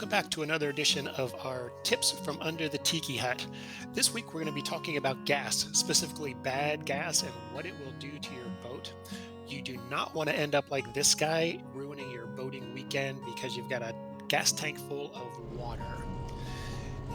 Welcome back to another edition of our Tips from Under the Tiki Hut. This week we're going to be talking about gas, specifically bad gas and what it will do to your boat. You do not want to end up like this guy, ruining your boating weekend because you've got a gas tank full of water.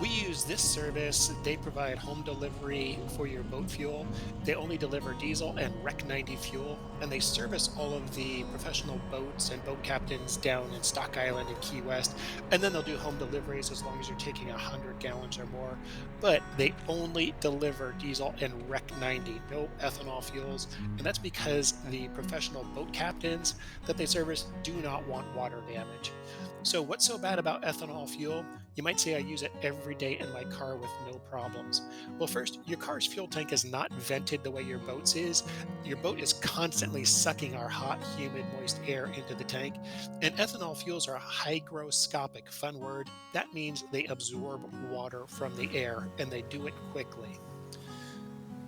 We use this service. They provide home delivery for your boat fuel. They only deliver diesel and Rec 90 fuel, and they service all of the professional boats and boat captains down in Stock Island and Key West. And then they'll do home deliveries as long as you're taking 100 gallons or more. But they only deliver diesel and Rec 90, no ethanol fuels. And that's because the professional boat captains that they service do not want water damage. So, what's so bad about ethanol fuel? You might say I use it every day in my car with no problems. Well, first, your car's fuel tank is not vented the way your boat's is. Your boat is constantly sucking our hot, humid, moist air into the tank. And ethanol fuels are hygroscopic, fun word. That means they absorb water from the air, and they do it quickly.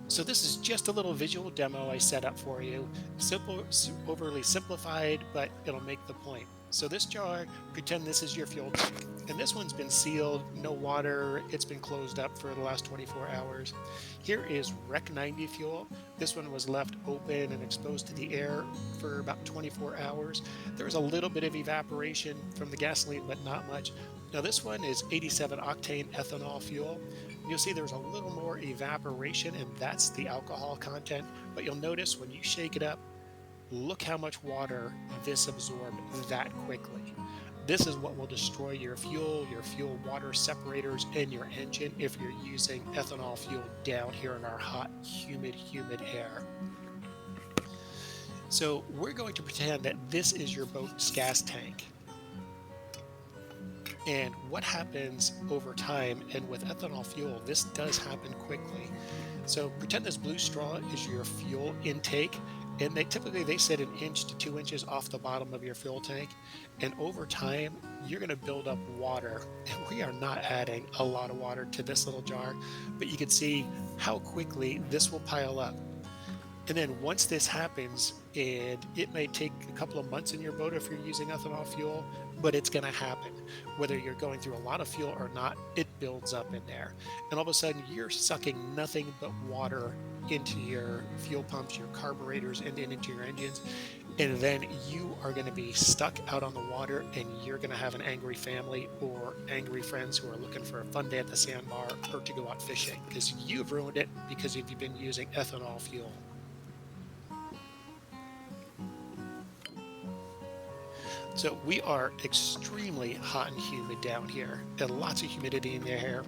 So this is just a little visual demo I set up for you. Simple, overly simplified, but it'll make the point. So this jar, pretend this is your fuel tank. And this one's been sealed, no water. It's been closed up for the last 24 hours. Here is Rec 90 fuel. This one was left open and exposed to the air for about 24 hours. There was a little bit of evaporation from the gasoline, but not much. Now this one is 87 octane ethanol fuel. You'll see there's a little more evaporation, and that's the alcohol content. But you'll notice when you shake it up, look how much water this absorbed that quickly. This is what will destroy your fuel water separators, and your engine if you're using ethanol fuel down here in our hot, humid air. So we're going to pretend that this is your boat's gas tank. And what happens over time, and with ethanol fuel, this does happen quickly. So pretend this blue straw is your fuel intake, and they sit 1 inch to 2 inches off the bottom of your fuel tank. And over time, you're going to build up water. And we are not adding a lot of water to this little jar, but you can see how quickly this will pile up. And then once this happens, and it may take a couple of months in your boat if you're using ethanol fuel, but it's going to happen. Whether you're going through a lot of fuel or not, it builds up in there. And all of a sudden, you're sucking nothing but water into your fuel pumps, your carburetors, and into your engines. And then you are going to be stuck out on the water, and you're going to have an angry family or angry friends who are looking for a fun day at the sandbar or to go out fishing, because you've ruined it because you've been using ethanol fuel. So we are extremely hot and humid down here, and lots of humidity in the air.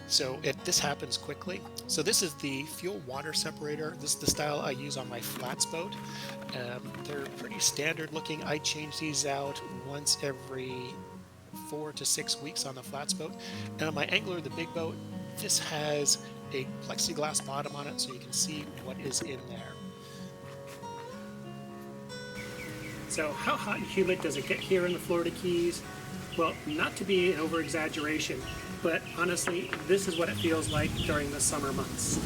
So this happens quickly. So this is the fuel water separator. This is the style I use on my flats boat. They're pretty standard looking. I change these out once every 4 to 6 weeks on the flats boat. And on my angler, the big boat, this has a plexiglass bottom on it so you can see what is in there. So how hot and humid does it get here in the Florida Keys? Well, not to be an over-exaggeration, but honestly, this is what it feels like during the summer months.